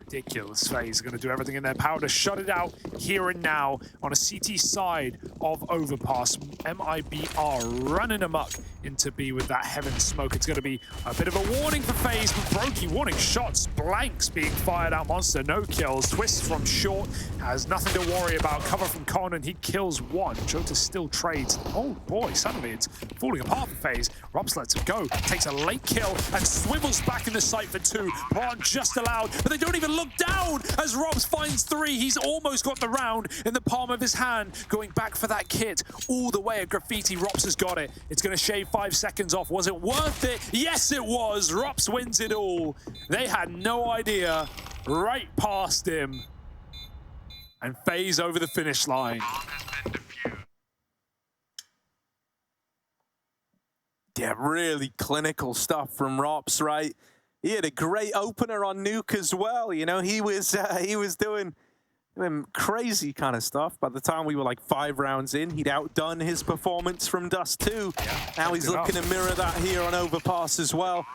ridiculous. FaZe are going to do everything in their power to shut it out here and now on a CT side of Overpass. MIBR running amok into B with that heaven smoke. It's going to be a bit of a warning for FaZe, but Brokey warning shots, blanks being fired out. Monster, no kills. Twistzz from short has nothing to worry about. Cover from Con, and he kills one. ropz still trades. Oh boy, suddenly it's falling apart for FaZe. ropz lets it go, takes a late kill, and swivels back in the site for two. Braun just allowed, but they don't even look down as ropz finds three. He's almost got the round in the palm of his hand, going back for that kit all the way at Graffiti. ropz has got it. It's going to shave 5 seconds off. Was it worth it? Yes, it was. ropz wins it all. They had no idea. Right past him. And FaZe over the finish line. Yeah, really clinical stuff from ropz, right? He had a great opener on Nuke as well. You know, he was doing crazy kind of stuff. By the time we were like 5 rounds in, he'd outdone his performance from Dust 2. Yeah, now he's looking to mirror that here on Overpass as well.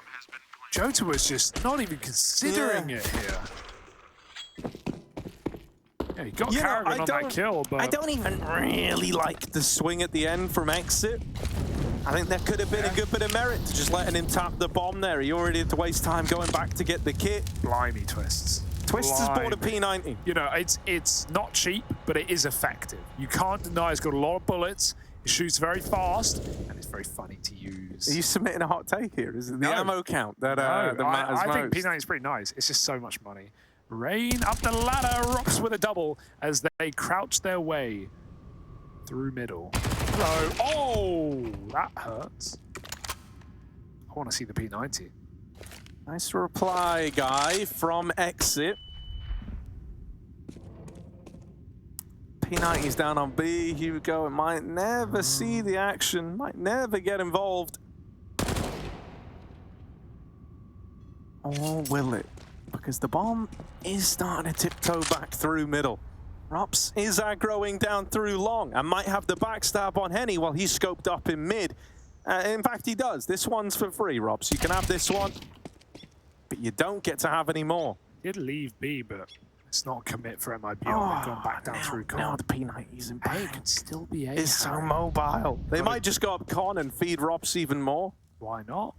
Jota was just not even considering it here. Yeah, he got karrigan on that kill, but... I don't even really like the swing at the end from Exit. I think there could have been a good bit of merit to just letting him tap the bomb there. He already had to waste time going back to get the kit. Blimey, Twistzz. Twistzz has bought a P90. You know, it's not cheap, but it is effective. You can't deny it's got a lot of bullets. It shoots very fast, and it's very funny to use. Are you submitting a hot take here? Is it the ammo count that matters most? I think P90 is pretty nice. It's just so much money. Rain up the ladder, ropz with a double as they crouch their way through middle. Hello. Oh, that hurts. I want to see the P90. Nice reply, guy, from Exit. P90's down on B. Here we go. It might never see the action, might never get involved. Or will it? Because the bomb is starting to tiptoe back through middle. ropz is aggroing down through long and might have the backstab on Henny while he's scoped up in mid. In fact, he does. This one's for free, ropz. You can have this one, but you don't get to have any more. Did leave B, but it's not a commit for MIBR. They've gone back down through Con. Now the P90's in back. It can still be A. It's so mobile. They might just go up Con and feed ropz even more. Why not?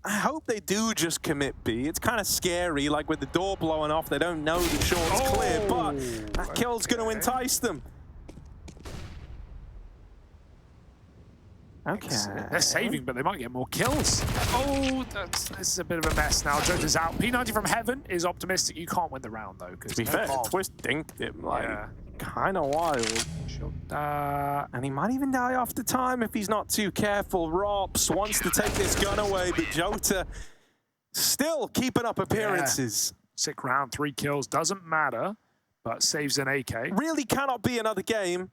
I hope they do just commit B. It's kind of scary, like with the door blowing off, they don't know the short's clear, but that kill's going to entice them. Okay. They're saving, but they might get more kills. Oh, this is a bit of a mess now. Jota's out. P90 from Heaven is optimistic. You can't win the round, though. To be fair, Twistzz dinked him, like, kind of wild. And he might even die after time if he's not too careful. ropz wants to take this gun away, but Jota still keeping up appearances. Sick round, 3 kills. Doesn't matter, but saves an AK. Really cannot be another game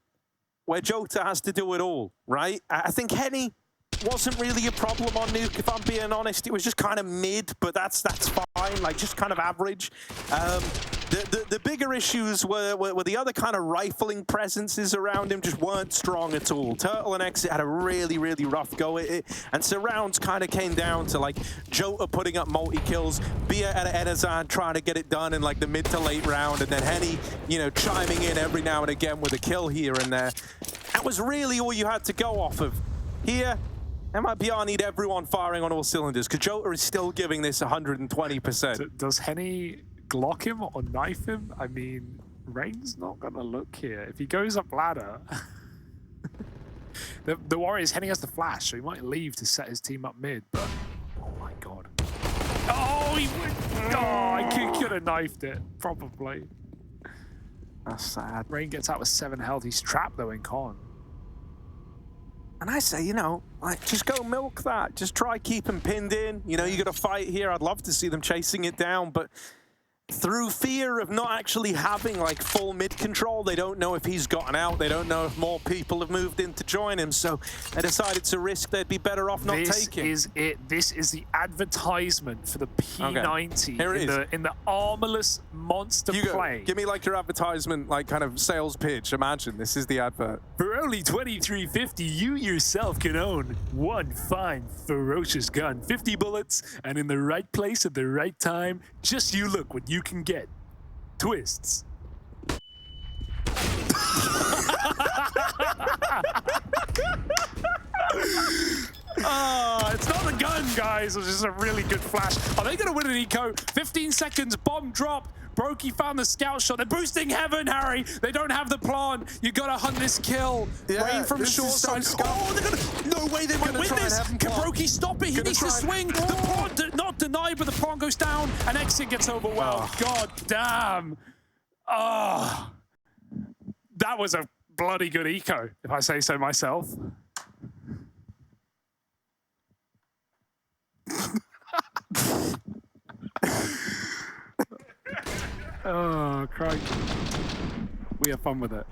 where Jota has to do it all, right? I think Henny wasn't really a problem on Nuke, if I'm being honest. It was just kind of mid, but that's fine, like just kind of average. The bigger issues were the other kind of rifling presences around him just weren't strong at all. Turtle and Exit had a really, really rough go at it, and surrounds kind of came down to like Jota putting up multi-kills, Bia and Enazan trying to get it done in like the mid to late round, and then Henny, you know, chiming in every now and again with a kill here and there. That was really all you had to go off of. Here, MIBR need everyone firing on all cylinders, because Jota is still giving this 120%. Does Henny Glock him or knife him? I mean, Rain's not gonna look here. If he goes up ladder, the worry is Henny has the flash, so he might leave to set his team up mid, but oh my god. Oh, he would. Oh, he could have knifed it, probably. That's sad. Rain gets out with 7 health. He's trapped though in Con. And I say, you know, like, just go milk that. Just try keep him pinned in. You know, you got to fight here. I'd love to see them chasing it down, but through fear of not actually having like full mid control, they don't know if he's gotten out. They don't know if more people have moved in to join him. So they decided to risk. They'd be better off not taking. This is it. This is the advertisement for the P90 Here it is. in the armorless monster play. Give me like your advertisement, like kind of sales pitch. Imagine this is the advert. For only $23.50, you yourself can own one fine, ferocious gun, 50 bullets, and in the right place at the right time. Just you look what you you can get Twistzz. It's not the gun, guys. It was just a really good flash. Are they going to win an eco? 15 seconds, bomb drop. Brokey found the scout shot. They're boosting heaven, Harry. They don't have the plant. You got to hunt this kill. Yeah, Rain from short side. Oh, they're going to... No way they might win this. Can Brokey stop it? He needs to swing. The plant, not denied, but the plant goes down and Exit gets overwhelmed. God damn. Oh. That was a bloody good eco, if I say so myself. Oh, crikey. We have fun with it.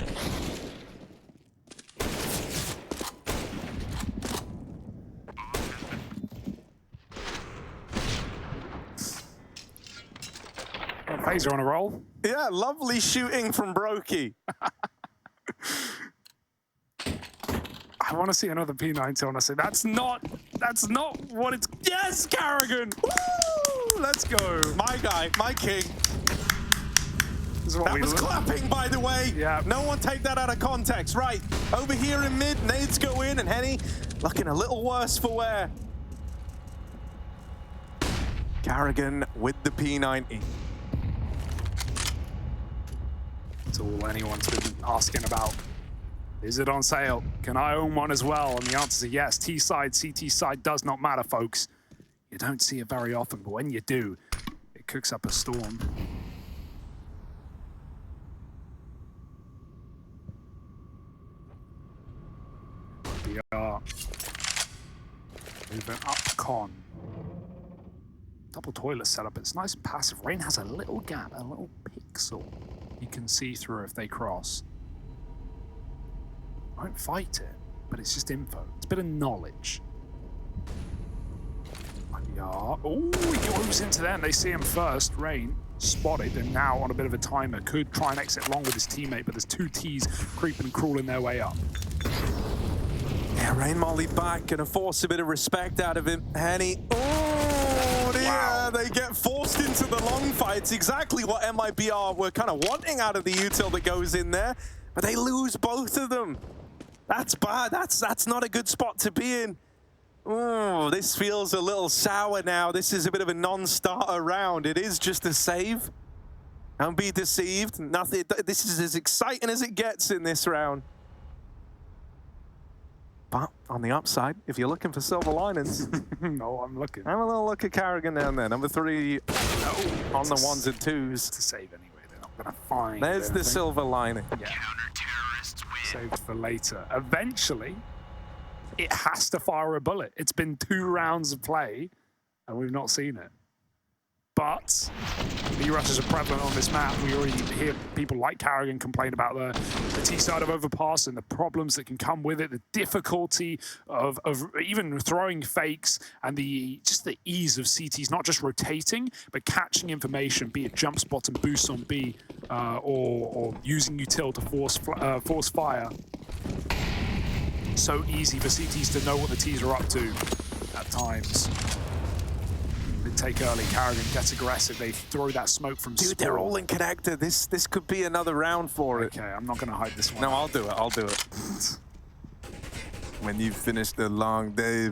Oh, FaZe are on a roll. Yeah, lovely shooting from Brokey. I want to see another P90, honestly. That's not what it's... Yes, karrigan! Woo! Let's go. My guy, my king. That was clapping, by the way. Yeah. No one take that out of context. Right, over here in mid, nades go in, and Henny looking a little worse for wear. karrigan with the P90. That's all anyone's been asking about. Is it on sale? Can I own one as well? And the answer is yes. T-side, CT side does not matter, folks. You don't see it very often, but when you do, it cooks up a storm. We are moving up con. Double toilet setup. It's nice and passive. Rain has a little gap, a little pixel you can see through if they cross. Won't fight it, but it's just info. It's a bit of knowledge. MIBR. Oh, he moves into them. They see him first. Rain spotted and now on a bit of a timer. Could try and exit long with his teammate, but there's two T's creeping and crawling their way up. Yeah, Rain Molly back, gonna force a bit of respect out of him. Henny. Oh, dear. Wow. They get forced into the long fights. Exactly what MIBR were kind of wanting out of the util that goes in there, but they lose both of them. That's bad. That's not a good spot to be in. Oh, this feels a little sour now. This is a bit of a non-starter round. It is just a save. Don't be deceived. Nothing. This is as exciting as it gets in this round. But on the upside, if you're looking for silver linings, no, I'm looking. Have a little look at karrigan down there. Number 3 on the 1s and 2s. To save anyway. They're not going to find There's anything. the silver lining. Yeah. Saved for later. Eventually, it has to fire a bullet. It's been 2 rounds of play, and we've not seen it. But the rushes are prevalent on this map. We already hear people like karrigan complain about the T side of Overpass and the problems that can come with it, the difficulty of even throwing fakes, and just the ease of CTs, not just rotating, but catching information, be it jump spot and boost on B, or using util to force fire. So easy for CTs to know what the Ts are up to at times. They take early, karrigan gets aggressive, they throw that smoke from Dude, they're all in connector. This could be another round for it. Okay, I'm not going to hide this one. No, I'll do it. When you've finished a long day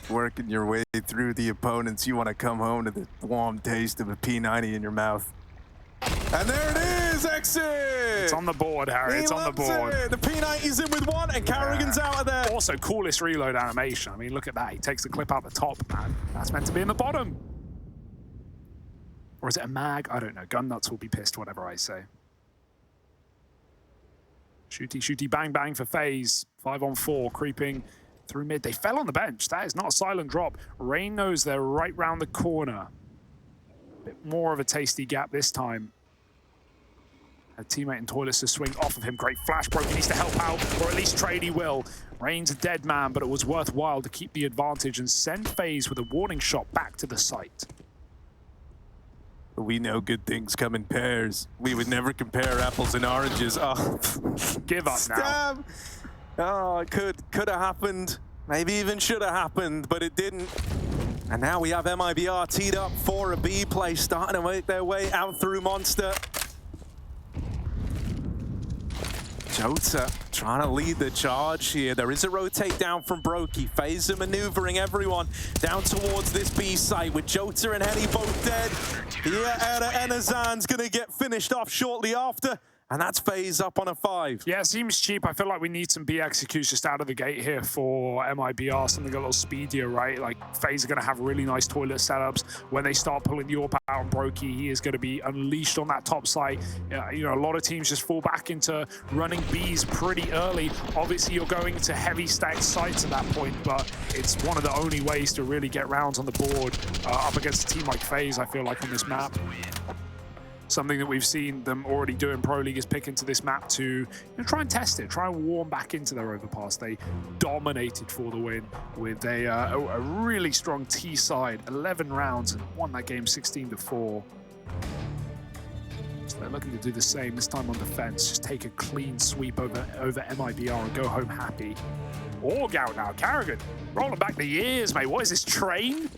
working your way through the opponents, you want to come home to the warm taste of a P90 in your mouth. And there it is, Exit! It's on the board, Harry, it's on the board. The P90's in with 1, and karrigan's out of there. Also, coolest reload animation. I mean, look at that. He takes the clip out the top, man. That's meant to be in the bottom. Or is it a mag? I don't know. Gun nuts will be pissed, whatever I say. Shooty, shooty, bang, bang for FaZe. 5-on-4, creeping through mid. They fell on the bench. That is not a silent drop. Rain knows they're right round the corner. A bit more of a tasty gap this time. A teammate in Twistzz to swing off of him. Great flash. Brokey needs to help out, or at least trade he will. Rain's a dead man, but it was worthwhile to keep the advantage and send FaZe with a warning shot back to the site. We know good things come in pairs. We would never compare apples and oranges. Oh, give up now. Damn. Oh, it could have happened. Maybe even should have happened, but it didn't. And now we have MIBR teed up for a B play, starting to make their way out through Monster. Jota trying to lead the charge here. There is a rotate down from Brokey. FaZe are maneuvering everyone down towards this B site with Jota and Henny both dead. Yeah, Enazan's gonna get finished off shortly after. And that's FaZe up on a 5. Yeah, it seems cheap. I feel like we need some B executes just out of the gate here for MIBR, something a little speedier, right? Like, FaZe are going to have really nice toilet setups. When they start pulling the AWP out on Brokey, he is going to be unleashed on that top site. You know, a lot of teams just fall back into running Bs pretty early. Obviously, you're going to heavy stacked sites at that point, but it's one of the only ways to really get rounds on the board up against a team like FaZe, I feel like, on this map. Something that we've seen them already do in Pro League is pick into this map to try and test it, try and warm back into their Overpass. They dominated for the win with a really strong T side, 11 rounds, and won that game 16-4. So they're looking to do the same, this time on defense, just take a clean sweep over MIBR and go home happy. Org out now, karrigan, rolling back the years, mate. What is this, train?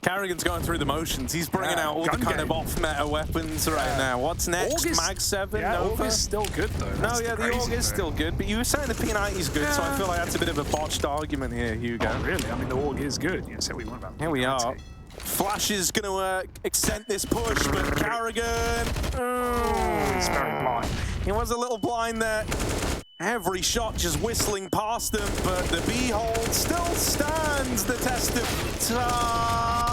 karrigan's going through the motions. He's bringing out all the kind of off-meta weapons right now. What's next? Mag 7, Nova? Org is still good, though. No, yeah, the Org is still good, but you were saying the P90 is good, so I feel like that's a bit of a botched argument here, Hugo. Oh, really? I mean, the Org is good. You said we want about Here we are. Flash is going to extend this push, but karrigan... He's very blind. He was a little blind there. Every shot just whistling past him, but the B-hold still stands the test of time.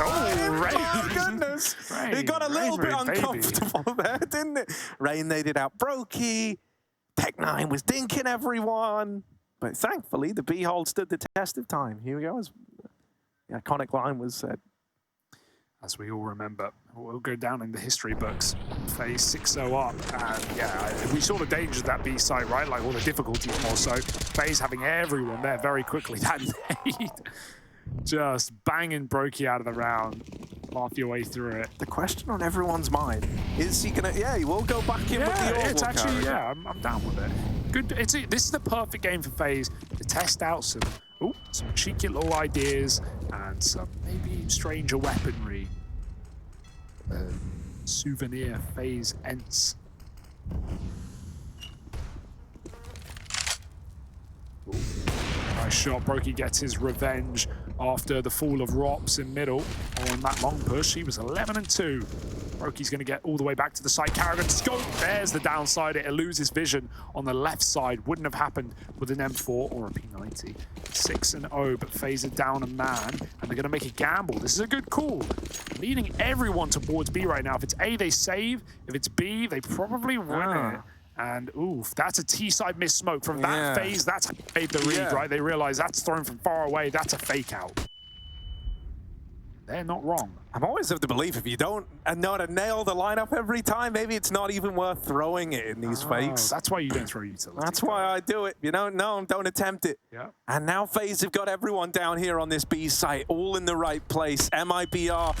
Oh, goodness. Rain, it got a little bit uncomfortable there, didn't it? Rain naded out Brokey. Tech9 was dinking everyone. But thankfully, the B-hold stood the test of time. Here we go. As the iconic line was said. As we all remember, we'll go down in the history books. FaZe 6-0 up, and yeah, we saw the dangers of that B site, right? Like all the difficulties more so. FaZe having everyone there very quickly that night. Just banging Brokey out of the round. Laugh your way through it. The question on everyone's mind, is he gonna, he will go back in with the it's actually, I'm down with it. Good, this is the perfect game for FaZe to test out some cheeky little ideas and some maybe stranger weaponry. Souvenir FaZe Ents. Nice shot. Brokey gets his revenge after the fall of ropz in middle on that long push. He was 11-2. Brokey's going to get all the way back to the side. karrigan scope. There's the downside. It loses vision on the left side. Wouldn't have happened with an M4 or a P90. 6-0, but FaZe are down a man, and they're going to make a gamble. This is a good call. Leading everyone towards B right now. If it's A, they save. If it's B, they probably win it. And oof, that's a T-side miss smoke from that FaZe. That's how they made the read, right? They realize that's thrown from far away. That's a fake out. They're not wrong. I'm always of the belief if you don't know how to nail the lineup every time, maybe it's not even worth throwing it in these fakes. That's why you don't throw utility. That's why I do it. You don't know, don't attempt it. Yeah. And now FaZe have got everyone down here on this B site, all in the right place. MIBR,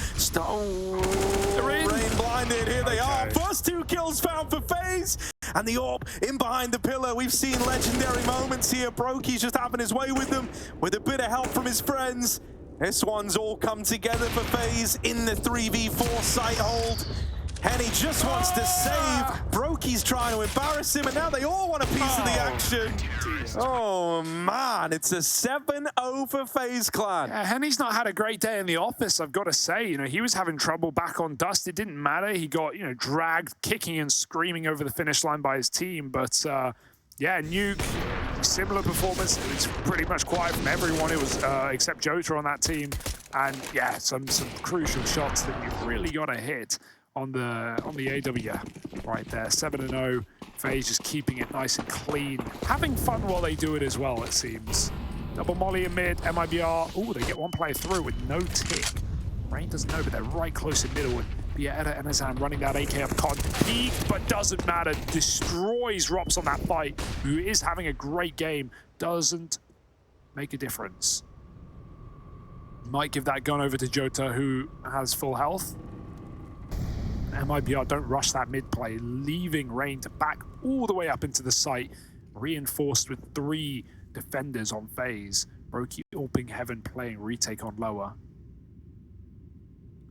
Rain blinded. Here they are. First 2 kills found for FaZe. And the AWP in behind the pillar. We've seen legendary moments here. Brokey's just having his way with them, with a bit of help from his friends. This one's all come together for FaZe in the 3v4 site hold. Henny just wants to save. Brokey's trying to embarrass him, and now they all want a piece of the action. Oh, man, it's a 7-0 for FaZe Clan. Yeah, Henny's not had a great day in the office, I've got to say. You know, he was having trouble back on Dust. It didn't matter. He got, dragged, kicking and screaming over the finish line by his team. But, yeah, Nuke, similar performance. It was pretty much quiet from everyone. It was except Jota on that team. And, yeah, some crucial shots that you've really got to hit on the AW right there. 7-0. FaZe just keeping it nice and clean. Having fun while they do it as well, it seems. Double molly in mid, MIBR. Oh, they get one player through with no tick. Rain doesn't know, but they're right close in middle. Bieta and Azan running that AK up. Can't peek, but doesn't matter. Destroys ropz on that fight, who is having a great game. Doesn't make a difference. Might give that gun over to Jota, who has full health. MIBR don't rush that mid play, leaving Rain to back all the way up into the site, reinforced with 3 defenders on FaZe. ropz AWPing heaven, playing retake on lower.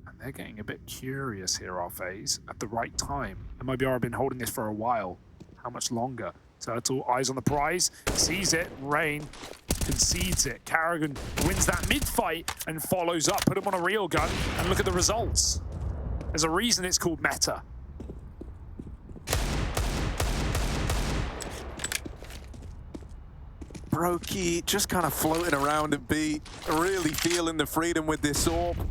And they're getting a bit curious here, our FaZe, at the right time. MIBR have been holding this for a while. How much longer? Turtle, eyes on the prize, sees it. Rain concedes it. karrigan wins that mid-fight and follows up. Put him on a real gun, and look at the results. There's a reason it's called meta. ropz just kind of floating around a beat, really feeling the freedom with this AWP.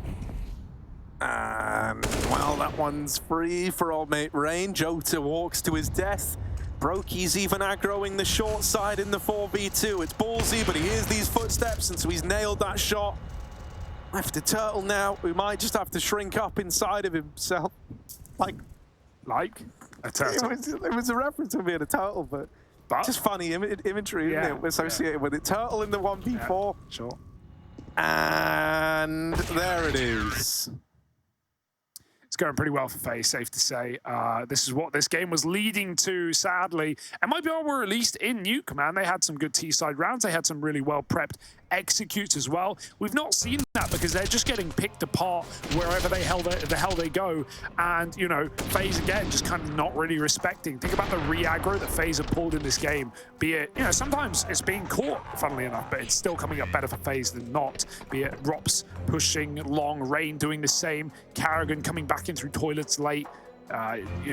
And, well, that one's free for old mate Rain. Jota walks to his death. ropz even aggroing the short side in the 4v2. It's ballsy, but he hears these footsteps, and so he's nailed that shot. Left a turtle now, who might just have to shrink up inside of himself. Like a turtle. It was a reference to being a turtle, but just funny imagery, isn't it, associated with it. Turtle in the 1v4. Yeah, sure. And there it is. It's going pretty well for FaZe, safe to say. This is what this game was leading to, sadly. And MIBR were released in Nuke, man. They had some good T-side rounds. They had some really well-prepped executes as well. We've not seen that because they're just getting picked apart wherever the hell they go. And, you know, FaZe, again, just kind of not really respecting. Think about the re-aggro that FaZe have pulled in this game. Be it, you know, sometimes it's being caught, funnily enough, but it's still coming up better for FaZe than not. Be it ropz pushing long, Rain doing the same, karrigan coming back in through toilets late, you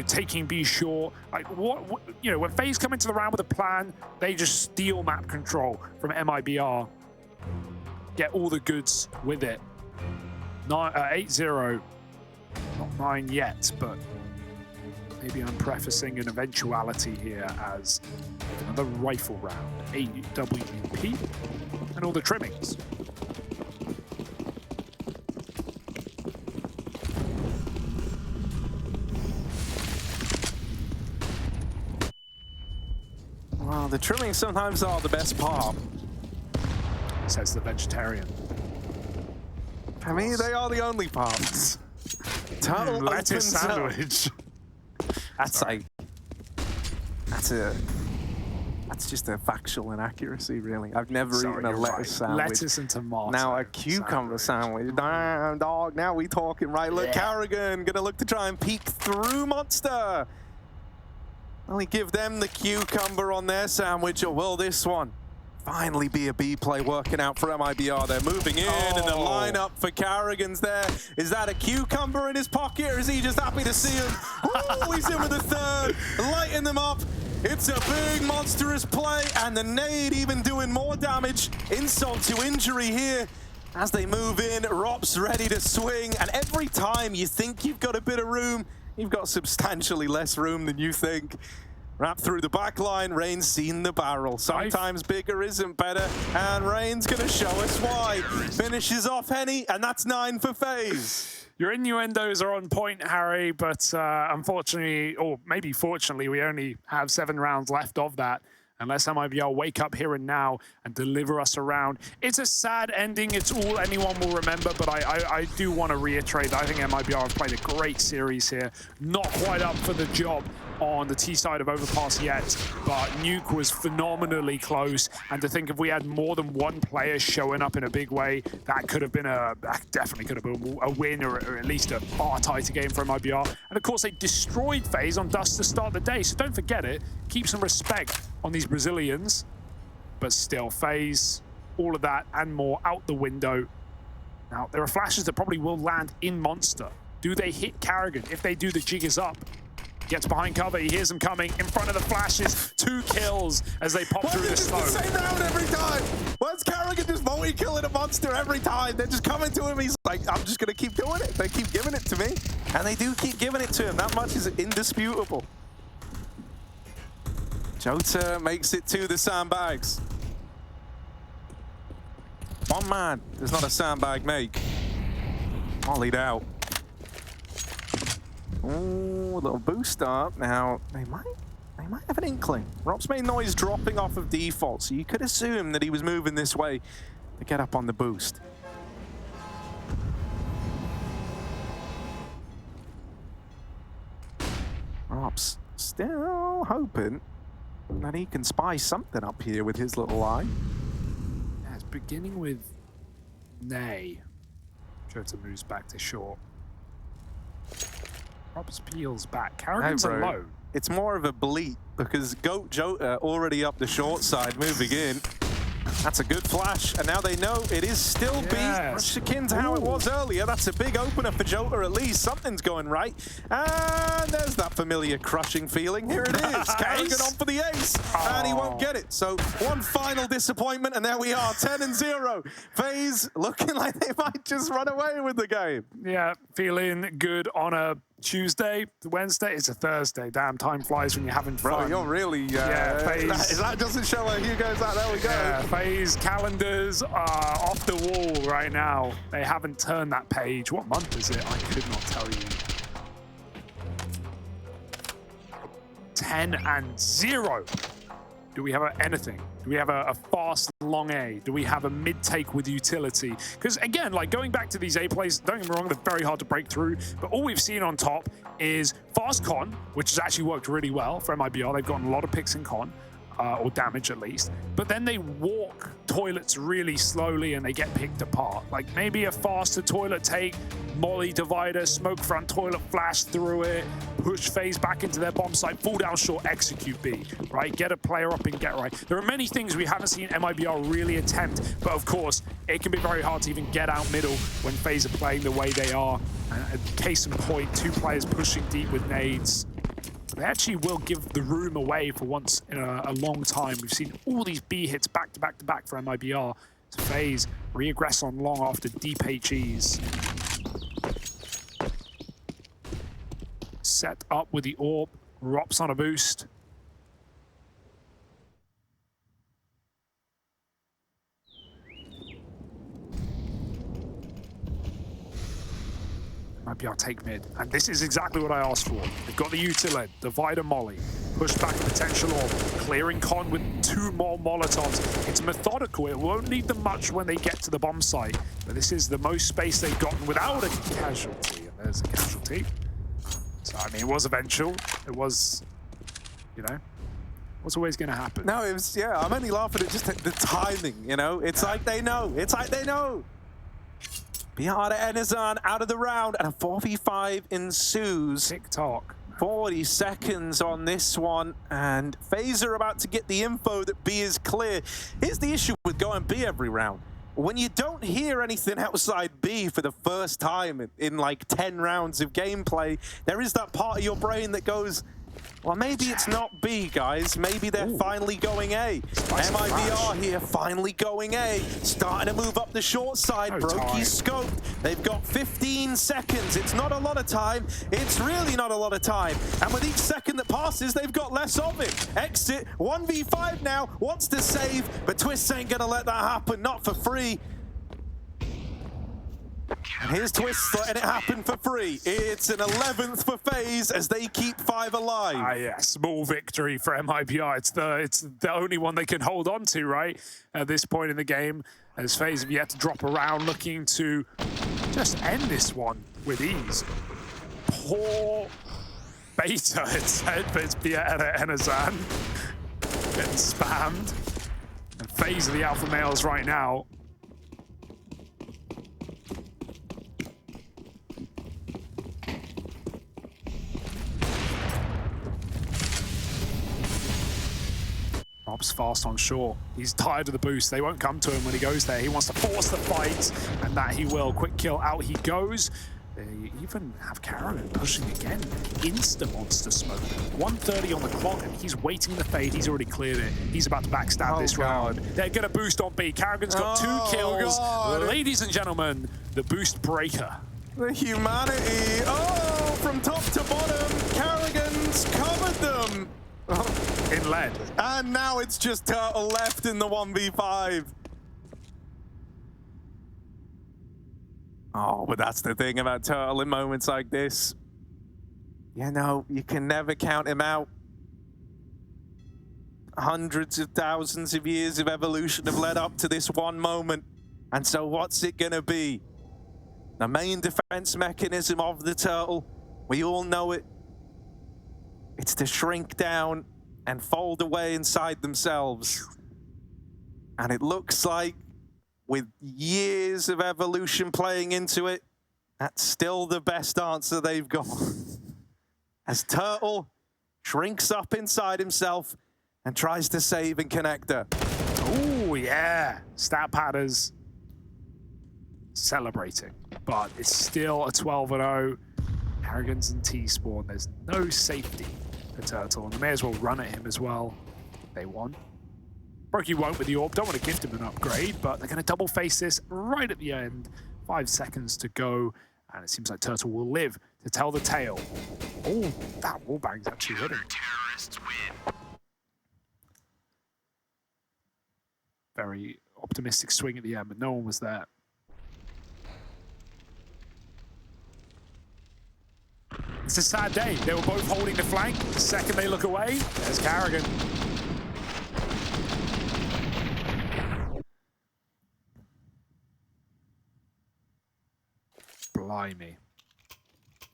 know, taking B short. Like what, you know, when FaZe come into the round with a plan, they just steal map control from MIBR. Get all the goods with it. 8-0, not 9 yet, but maybe I'm prefacing an eventuality here as another rifle round, AWP, and all the trimmings. Well, the trimmings sometimes are the best part. Says the vegetarian. I mean, they are the only parts. Turtle lettuce sandwich. That's just a factual inaccuracy, really. I've never eaten a lettuce sandwich. Lettuce and tomato. Now a cucumber sandwich. Damn, dog. Now we talking, right? Look, karrigan gonna look to try and peek through Monster. Only give them the cucumber on their sandwich, or will this one finally be a B play working out for MIBR? They're moving in, and the lineup for karrigan's there. Is that a cucumber in his pocket, or is he just happy to see him? Oh, he's in with the third, lighting them up. It's a big, monstrous play, and the nade even doing more damage. Insult to injury here as they move in. ropz ready to swing, and every time you think you've got a bit of room, you've got substantially less room than you think. Wrap through the back line, Rain's seen the barrel. Sometimes bigger isn't better, and Rain's gonna show us why. Finishes off Henny, and that's 9 for FaZe. Your innuendos are on point, Harry, but unfortunately, or maybe fortunately, we only have 7 rounds left of that. Unless MIBR wake up here and now and deliver us around. It's a sad ending. It's all anyone will remember, but I do want to reiterate that I think MIBR have played a great series here. Not quite up for the job on the T side of Overpass yet, but Nuke was phenomenally close. And to think if we had more than one player showing up in a big way, that could have been that definitely could have been a win, or at least a far tighter game for MIBR. And of course, they destroyed FaZe on Dust to start the day, so don't forget it. Keep some respect on these Brazilians, but still, FaZe, all of that and more out the window. Now, there are flashes that probably will land in Monster. Do they hit karrigan? If they do, the jig is up. Gets behind cover, he hears them coming in front of the flashes. 2 kills as they pop through the smoke. It's the same round every time. Why's karrigan just multi-killing a Monster every time? They're just coming to him. He's like, I'm just going to keep doing it. They keep giving it to me. And they do keep giving it to him. That much is indisputable. Jota makes it to the sandbags. One man does not a sandbag make. Mollied out. Ooh, a little boost up. Now, they might have an inkling. ropz made noise dropping off of default, so you could assume that he was moving this way to get up on the boost. ropz still hoping that he can spy something up here with his little eye. Yeah, it's beginning with Nay. Jota moves back to short. ropz peels back. karrigan's alone. It's more of a bleep because Goat Jota already up the short side, moving in. That's a good flash, and now they know it is still B. Much akin to how it was earlier. That's a big opener for Jota at least. Something's going right. And there's that familiar crushing feeling. Here it is. karrigan on for the ace, and he won't get it. So one final disappointment, and there we are, 10-0. FaZe looking like they might just run away with the game. Yeah, feeling good on a Tuesday, Wednesday. It's a Thursday. Damn, time flies when you're having fun. Bro, you're really... FaZe. That doesn't show where Hugo's at. There we go. Yeah, FaZe calendars are off the wall right now. They haven't turned that page. What month is it? I could not tell you. 10-0. Do we have anything? Do we have a fast long A? Do we have a mid-take with utility? Because again, like going back to these A plays, don't get me wrong, they're very hard to break through, but all we've seen on top is fast con, which has actually worked really well for MIBR. They've gotten a lot of picks in con, or damage at least, but then they walk toilets really slowly and they get picked apart. Like maybe a faster toilet take, molly divider, smoke front toilet flash through it, push FaZe back into their bomb site, fall down short, execute B, right? Get a player up and get right. There are many things we haven't seen MIBR really attempt, but of course, it can be very hard to even get out middle when FaZe are playing the way they are. Case in point, 2 players pushing deep with nades. They actually will give the room away for once in a long time. We've seen all these B hits back to back to back for MIBR. So FaZe reaggress on long after deep HEs. Set up with the AWP. ropz on a boost. MIBR take mid, and this is exactly what I asked for. They've got the util in, divider molly, push back potential orb, clearing con with 2 more molotovs. It's methodical, it won't need them much when they get to the bomb site, but this is the most space they've gotten without a casualty, and there's a casualty. So, I mean, it was eventual, it was, you know, what's always going to happen. No, it was, yeah, I'm only laughing at just the timing, you know? It's like they know, it's like they know. Bihar Enizan out of the round, and a 4v5 ensues. TikTok. 40 seconds on this one, and FaZe are about to get the info that B is clear. Here's the issue with going B every round. When you don't hear anything outside B for the first time in like 10 rounds of gameplay, there is that part of your brain that goes, well, maybe it's not B, guys. Maybe they're finally going A. MIBR here, finally going A. Starting to move up the short side. Brokey's scoped. They've got 15 seconds. It's not a lot of time. It's really not a lot of time. And with each second that passes, they've got less of it. Exit, 1v5 now, wants to save, but Twistzz ain't gonna let that happen, not for free. And here's Twistzz letting it happen for free. It's an 11th for FaZe as they keep 5 alive. Ah, yeah, small victory for MIBR. It's the only one they can hold on to, right? At this point in the game, as FaZe have yet to drop around, looking to just end this one with ease. Poor beta, it said, but it's Bihar Enizan getting spammed. And FaZe are the alpha males right now. ropz fast on shore. He's tired of the boost. They won't come to him when he goes there. He wants to force the fight, and that he will. Quick kill, out he goes. They even have karrigan pushing again. Insta-monster smoke. 1:30 on the clock, and he's waiting the fade. He's already cleared it. He's about to backstab this round. They're going to boost on B. karrigan's got 2 kills. Ladies and gentlemen, the boost breaker. The humanity. Oh, from top to bottom, karrigan's covered them. In lead. And now it's just Turtle left in the 1v5. Oh, but that's the thing about Turtle in moments like this. You know, you can never count him out. Hundreds of thousands of years of evolution have led up to this one moment. And so what's it gonna be? The main defense mechanism of the Turtle, we all know it. It's to shrink down and fold away inside themselves. And it looks like with years of evolution playing into it, that's still the best answer they've got. As Turtle shrinks up inside himself and tries to save and connect her. Oh, yeah. Stat Padders celebrating, but it's still a 12-0. Karrigan's in T-spawn. There's no safety for Turtle, and they may as well run at him as well. They won. Brokey won't with the AWP. Don't want to gift him an upgrade, but they're going to double face this right at the end. 5 seconds to go, and it seems like Turtle will live to tell the tale. Oh, that wallbang's actually hitting. Very optimistic swing at the end, but no one was there. It's a sad day. They were both holding the flank. The second they look away, there's karrigan. Blimey.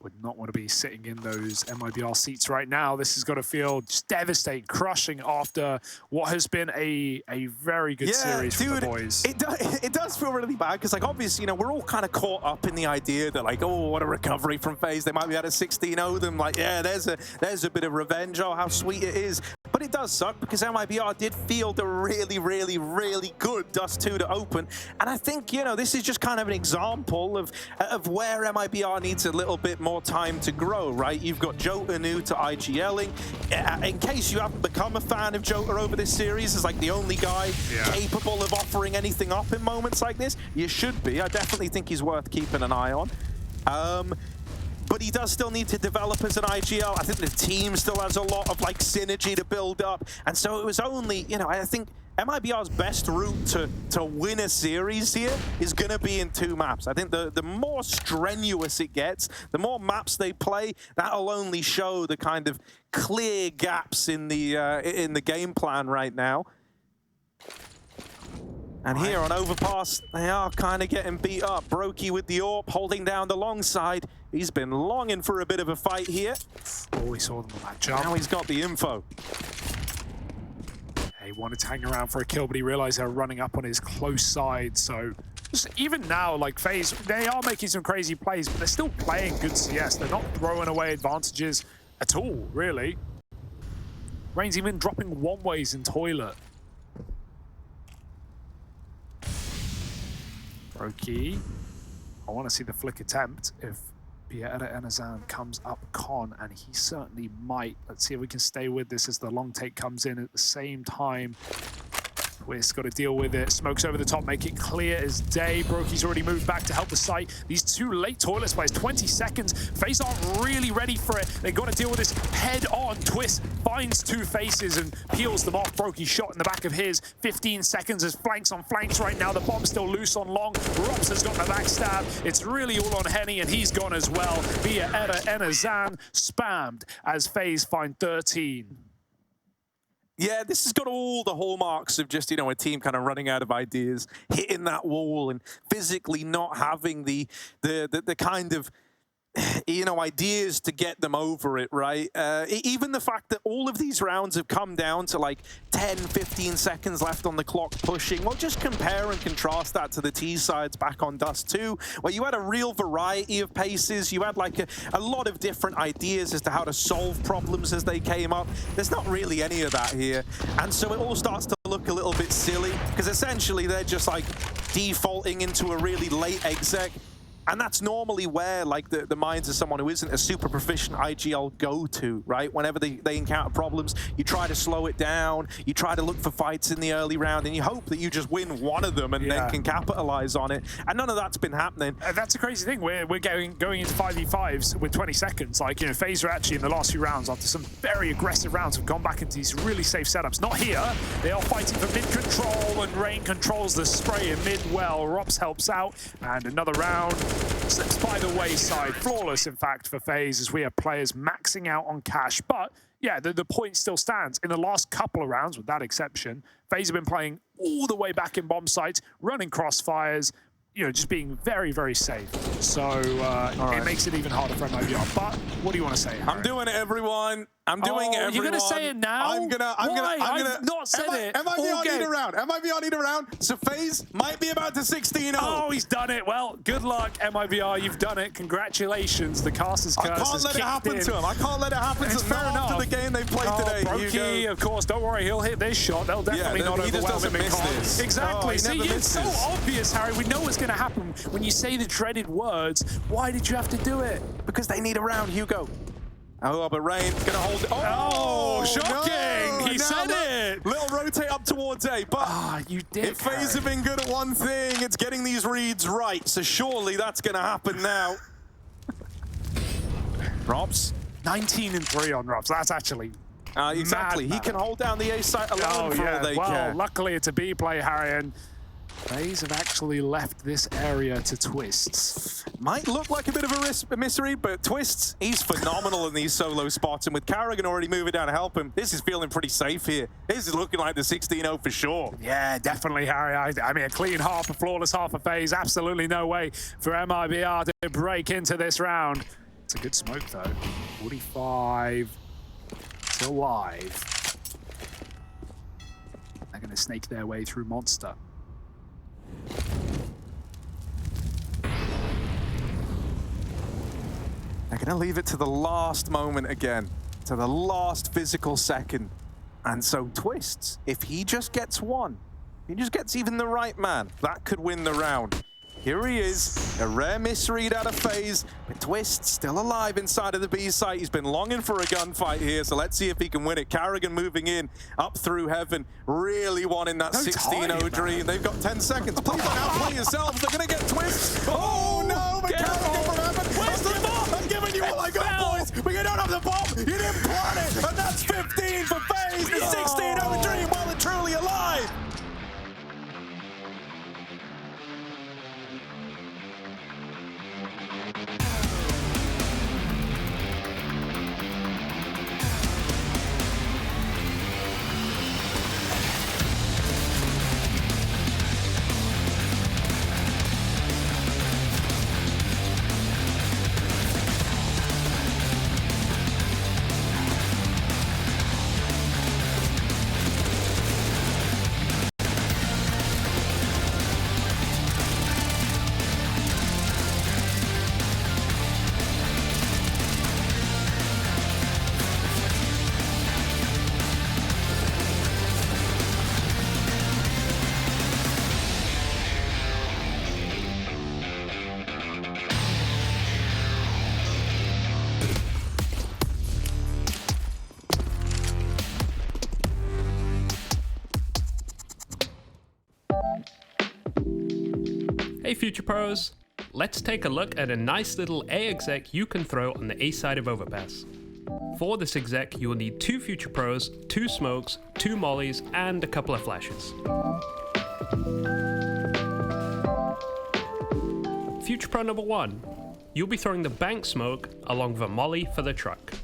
Would not want to be sitting in those MIBR seats right now. This has got to feel just devastating, crushing after what has been a very good series from the boys. It does feel really bad because, like, obviously, you know, we're all kind of caught up in the idea that, like, oh, what a recovery from FaZe. They might be able to 16-0 them. Like, yeah, there's a bit of revenge. Oh, how sweet it is. But it does suck because MIBR did field a really, really, really good Dust 2 to open. And I think, you know, this is just kind of an example of where MIBR needs a little bit more time to grow, right? You've got Jota new to IGLing. In case you haven't become a fan of Jota over this series, as like the only guy capable of offering anything up in moments like this, you should be. I definitely think he's worth keeping an eye on. But he does still need to develop as an IGL. I think the team still has a lot of like synergy to build up. And so it was only, you know, I think MIBR's best route to win a series here is going to be in 2 maps. I think the more strenuous it gets, the more maps they play, that'll only show the kind of clear gaps in the game plan right now. And here on Overpass, they are kind of getting beat up. Brokey with the AWP, holding down the long side. He's been longing for a bit of a fight here. Oh, we saw them on that jump. Now he's got the info. He wanted to hang around for a kill, but he realized they were running up on his close side. So just even now, like FaZe, they are making some crazy plays, but they're still playing good CS. They're not throwing away advantages at all, really. Rain's even dropping one-ways in toilet. Brokey. I want to see the flick attempt if Enazan comes up con, and he certainly might. Let's see if we can stay with this as the long take comes in at the same time. Twistzz got to deal with it. Smokes over the top, make it clear as day. Brokey's already moved back to help the site. These 2 late toilet spies, 20 seconds. FaZe aren't really ready for it. They got to deal with this head on. Twistzz finds 2 faces and peels them off. Brokey shot in the back of his. 15 seconds as flanks on flanks right now. The bomb's still loose on long. ropz has got the backstab. It's really all on Henny, and he's gone as well. Via Enazan spammed as FaZe find 13. Yeah, this has got all the hallmarks of just, you know, a team kind of running out of ideas, hitting that wall and physically not having the kind of, you know, ideas to get them over it, right? Even the fact that all of these rounds have come down to like 10, 15 seconds left on the clock pushing. Well, just compare and contrast that to the T sides back on Dust 2, where you had a real variety of paces. You had like a lot of different ideas as to how to solve problems as they came up. There's not really any of that here. And so it all starts to look a little bit silly, because essentially they're just like defaulting into a really late exec. And that's normally where, like, the minds of someone who isn't a super proficient IGL go to, right? Whenever they encounter problems, you try to slow it down, you try to look for fights in the early round, and you hope that you just win one of them and then can capitalize on it. And none of that's been happening. That's a crazy thing. We're going into 5v5s with 20 seconds. Like, you know, FaZe are actually in the last few rounds, after some very aggressive rounds, have gone back into these really safe setups. Not here. They are fighting for mid control, and Rain controls the spray in mid well. ropz helps out, and another round slips by the wayside. Flawless, in fact, for FaZe, as we have players maxing out on cash. But yeah, the point still stands. In the last couple of rounds, with that exception, FaZe have been playing all the way back in bomb sites, running crossfires, you know, just being very, very safe. So it makes it even harder for MIBR. But what do you want to say, Harry? I'm doing it, everyone. I'm doing everyone. You're gonna say it now? I'm gonna. I've not said it. MIBR need a round. MIBR need a round. So FaZe might be about to 16-0. Oh, he's done it. Well, good luck, MIBR. You've done it. Congratulations. The caster's curse I can't let it happen to him. I can't let it happen to him. Fair enough. After the game they played today. Brokey, of course. Don't worry. He'll hit this shot. They'll definitely not overwhelm him in comms. Exactly. See, it's so obvious, Harry. We know what's going to happen when you say the dreaded words. Why did you have to do it? Because they need a round, Hugo. Oh, but Rain's gonna hold it. Oh, shocking! No. He said it! Little rotate up towards A, but you did. if FaZe have been good at one thing, it's getting these reads right, so surely that's gonna happen now. ropz. 19-3 on ropz. That's actually exactly. mad. He can hold down the A site alone for all they care. Luckily it's a B play, Harry, and FaZe have actually left this area to Twistzz. Might look like a bit of a mystery, but Twistzz, he's phenomenal in these solo spots, and with karrigan already moving down to help him, this is feeling pretty safe here. This is looking like the 16-0 for sure. Yeah, definitely, Harry. I mean, a clean half, a flawless half of FaZe. Absolutely no way for MIBR to break into this round. It's a good smoke, though. 45 to live. They're going to snake their way through Monster. They're going to leave it to the last moment again, to the last physical second. And so Twistzz, if he just gets one, he just gets even the right man, that could win the round. Here he is, a rare misread out of FaZe, but Twistzz still alive inside of the B site. He's been longing for a gunfight here, so let's see if he can win it. karrigan moving in, up through heaven, really wanting that 16-0 dream. They've got 10 seconds. Please don't outplay yourselves. They're going to get Twistzz. Oh no, but karrigan from heaven. I'm giving you all I got, boys, but you don't have the bomb. You didn't plant it, and that's 15 for FaZe. The 16-0 dream, well and truly alive. Hey Future Pros, let's take a look at a nice little A exec you can throw on the A side of Overpass. For this exec you will need 2 Future Pros, 2 smokes, 2 mollies, and a couple of flashes. Future Pro number 1, you'll be throwing the bank smoke along with a molly for the truck.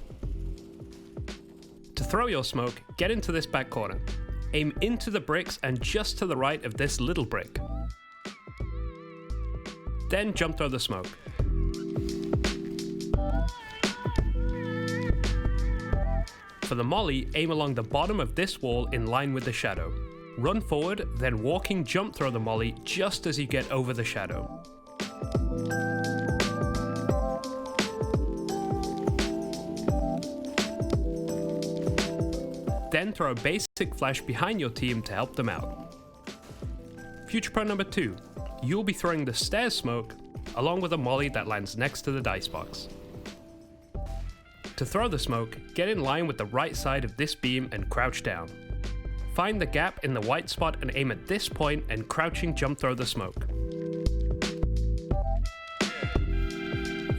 To throw your smoke, get into this back corner. Aim into the bricks and just to the right of this little brick. Then jump throw the smoke. For the molly, aim along the bottom of this wall in line with the shadow. Run forward, then walking jump throw the molly just as you get over the shadow. Then throw a basic flash behind your team to help them out. Future Pro number 2. You'll be throwing the stairs smoke along with a molly that lands next to the dice box. To throw the smoke, get in line with the right side of this beam and crouch down. Find the gap in the white spot and aim at this point and crouching jump throw the smoke.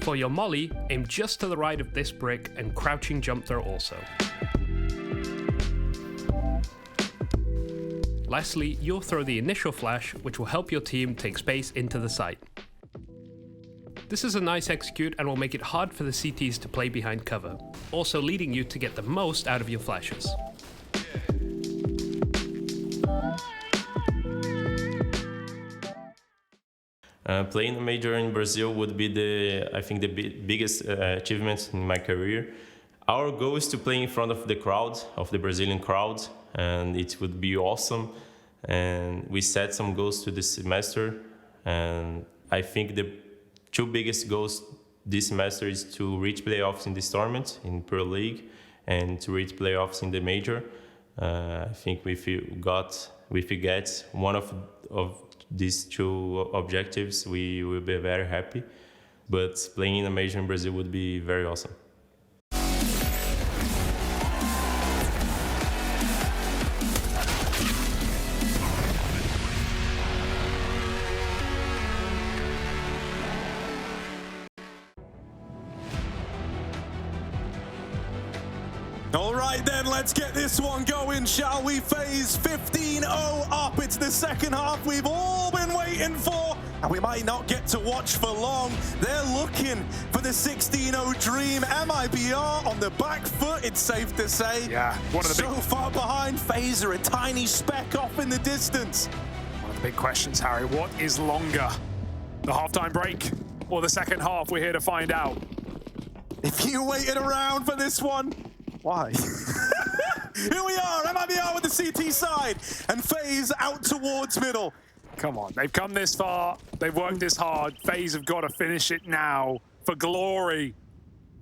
For your molly, aim just to the right of this brick and crouching jump throw also. Lastly, you'll throw the initial flash, which will help your team take space into the site. This is a nice execute and will make it hard for the CTs to play behind cover, also leading you to get the most out of your flashes. Playing a major in Brazil would be I think the biggest achievement in my career. Our goal is to play in front of the crowd, of the Brazilian crowd, and it would be awesome. And we set some goals to this semester, and I think the two biggest goals this semester is to reach playoffs in this tournament, in Pro League, and to reach playoffs in the major. I think if we get one of these two objectives, we will be very happy. But playing in a major in Brazil would be very awesome. All right then, let's get this one going, shall we? FaZe 15-0 up. It's the second half we've all been waiting for, and we might not get to watch for long. They're looking for the 16-0 dream. MIBR on the back foot, it's safe to say. Yeah, one of the so far behind. FaZe are a tiny speck off in the distance. One of the big questions, Harry, what is longer? The halftime break or the second half? We're here to find out. If you waited around for this one, why? Here we are, MIBR with the CT side, and FaZe out towards middle. Come on, they've come this far, they've worked this hard. FaZe have got to finish it now for glory,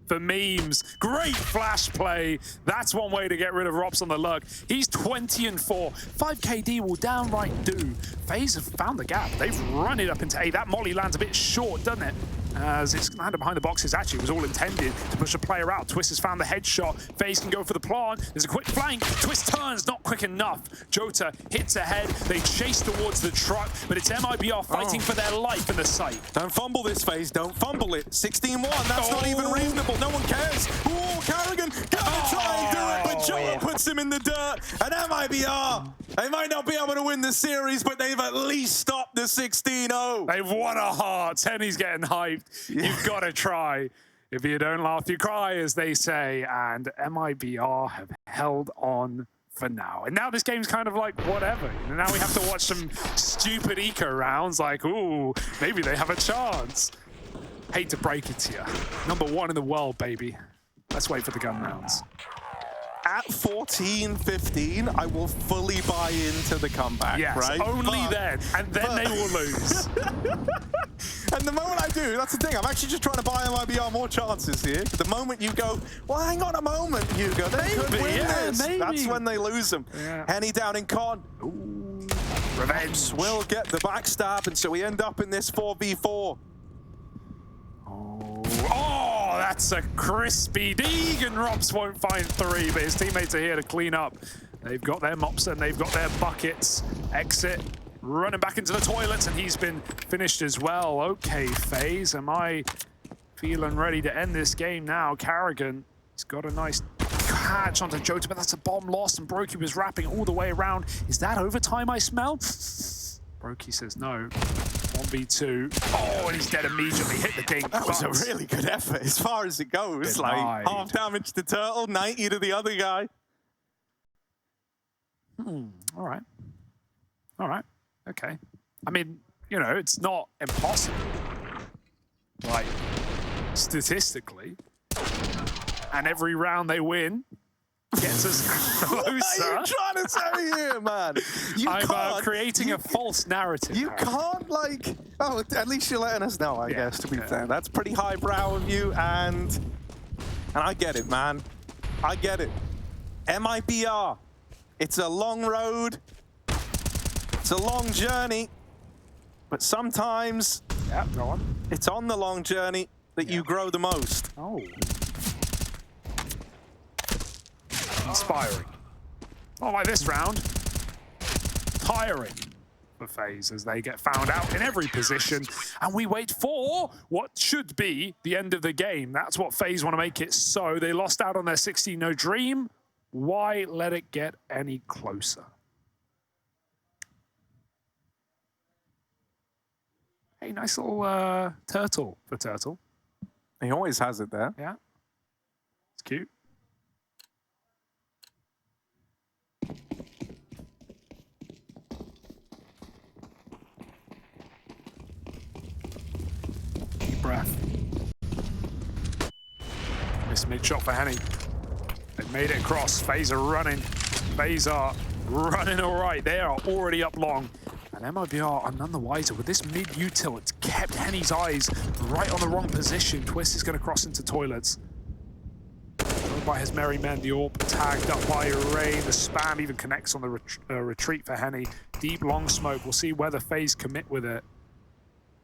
for memes. Great flash play. That's one way to get rid of ropz on the luck. He's 20-4. 5KD will downright do. FaZe have found the gap. They've run it up into A. That molly lands a bit short, doesn't it? As it's landed behind the boxes. Actually, it was all intended to push a player out. Twistzz has found the headshot. FaZe can go for the plant. There's a quick flank. Twistzz turns, not quick enough. Jota hits ahead. They chase towards the truck, but it's MIBR fighting for their life in the site. Don't fumble this, FaZe. Don't fumble it. 16-1. That's not even reasonable. No one cares. Ooh, karrigan gonna try and do it, but Jota puts him in the dirt. And MIBR, they might not be able to win the series, but they've at least stopped the 16-0. They've won a heart. Henny's getting hyped. You've got to try. If you don't laugh, you cry, as they say. And MIBR have held on for now. And now this game's kind of like whatever. And now we have to watch some stupid eco rounds like, ooh, maybe they have a chance. Hate to break it to you. #1 in the world, baby. Let's wait for the gun rounds. At 14-15, I will fully buy into the comeback, yes, right? only then. And then they will lose. And the moment I do, that's the thing, I'm actually just trying to buy MIBR more chances here. The moment you go, well, hang on a moment, Hugo, they could win this. Maybe. That's when they lose them. Yeah. Henny down in con. Ooh, revenge. Will get the backstab, and so we end up in this 4v4. Oh, that's a crispy dig, and ropz won't find 3, but his teammates are here to clean up. They've got their mops and they've got their buckets. Exit, running back into the toilets, and he's been finished as well. Okay, FaZe, am I feeling ready to end this game now? karrigan, he's got a nice catch onto Jota, but that's a bomb lost, and Brokey was wrapping all the way around. Is that overtime I smell? Brokey says no. 1v2. Oh, and he's dead immediately. Hit the dink. That was a really good effort as far as it goes. Denied. Like, half damage to Turtle, 90 to the other guy. All right. All right. Okay. I mean, you know, it's not impossible. Like, statistically. And every round they win gets us closer. What are you trying to say here, man? I'm creating a false narrative. You can't, like... Oh, at least you're letting us know, I guess, to be fair. That's pretty highbrow of you, and I get it, man. I get it. MIBR. It's a long road. It's a long journey. But sometimes... Yeah, go on. It's on the long journey that you grow the most. Oh. Inspiring. Not like this round. Tiring for FaZe as they get found out in every position. And we wait for what should be the end of the game. That's what FaZe want to make it so. They lost out on their 16-0 dream. Why let it get any closer? Hey, nice little turtle for Turtle. He always has it there. Yeah. It's cute. Deep breath. Missed mid shot for Henny. They made it across. FaZe are running. FaZe are running all right. They are already up long. And MIBR are none the wiser. With this mid-util, it's kept Henny's eyes right on the wrong position. Twistzz is going to cross into toilets. Followed by his merry men, the AWP tagged up by Rain. The spam even connects on the retreat for Henny. Deep long smoke. We'll see whether FaZe commit with it.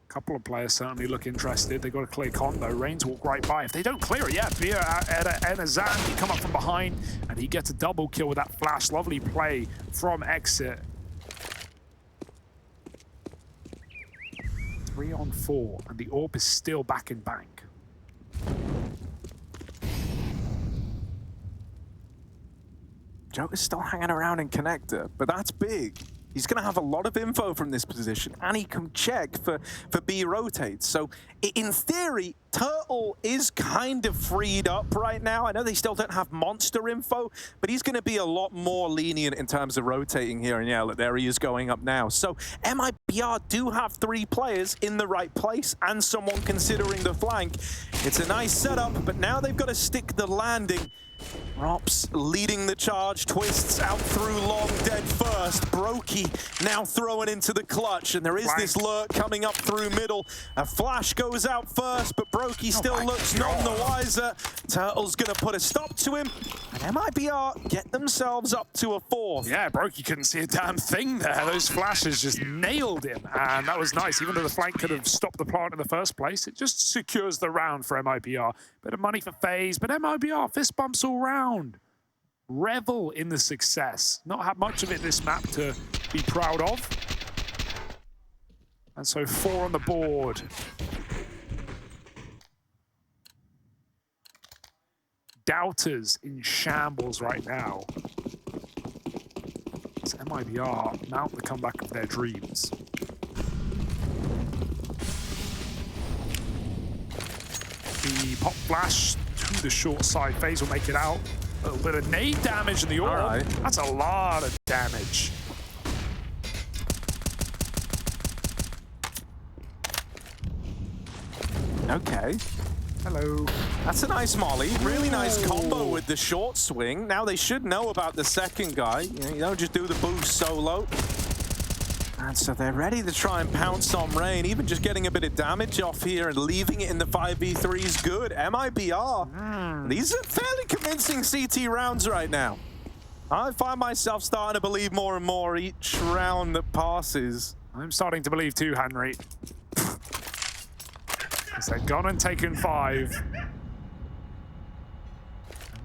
A couple of players certainly look interested. They've got a clear condo. Rain's walk right by. If they don't clear it, yeah, and a Zan, he come up from behind and he gets a double kill with that flash. Lovely play from Exit. 3 on 4, and the AWP is still back in bank. Joker's still hanging around in connector, but that's big. He's going to have a lot of info from this position, and he can check for B rotates. So in theory, Turtle is kind of freed up right now. I know they still don't have monster info, but he's going to be a lot more lenient in terms of rotating here. And yeah, look, there he is going up now. So MIBR do have 3 players in the right place and someone considering the flank. It's a nice setup, but now they've got to stick the landing. ropz leading the charge. Twistzz out through long, dead first. Brokey now throwing into the clutch, and there is this lurk coming up through middle. A flash goes out first, but Brokey still looks none the wiser. Turtle's gonna put a stop to him, and MIBR get themselves up to a 4th. Yeah, Brokey couldn't see a damn thing there. Those flashes just nailed him, and that was nice. Even though the flank could have stopped the plant in the first place, it just secures the round for MIBR. Bit of money for FaZe, but MIBR fist bumps all round. Revel in the success. Not had much of it this map to be proud of. And so 4 on the board. Doubters in shambles right now. As MIBR mount the comeback of their dreams. The pop flash to the short side. FaZe will make it out. A little bit of nade damage in the AWP. Right. That's a lot of damage. Okay. Hello. That's a nice molly. Really nice combo with the short swing. Now they should know about the second guy. You don't just do the boost solo. And so they're ready to try and pounce on Rain. Even just getting a bit of damage off here and leaving it in the 5v3 is good. MIBR. These are fairly convincing CT rounds right now. I find myself starting to believe more and more each round that passes. I'm starting to believe too, Henry. Because they've gone and taken 5.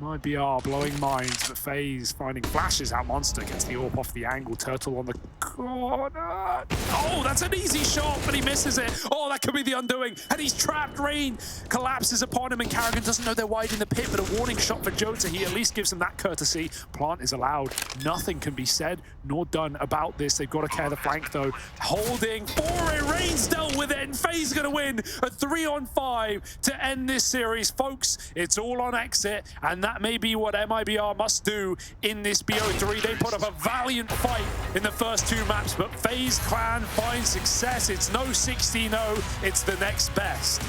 MIBR blowing minds, but FaZe finding flashes out. Monster gets the AWP off the angle. Turtle on the corner. Oh, that's an easy shot, but he misses it. Oh, that could be the undoing. And he's trapped. Rain collapses upon him, and karrigan doesn't know they're wide in the pit, but a warning shot for Jota. He at least gives them that courtesy. Plant is allowed. Nothing can be said nor done about this. They've got to care the flank, though. Holding for it. Rain's dealt with it, and FaZe is going to win a 3-on-5 to end this series. Folks, it's all on Exit, and that may be what MIBR must do in this BO3. They put up a valiant fight in the first 2 maps, but FaZe Clan finds success. It's no 16-0, it's the next best.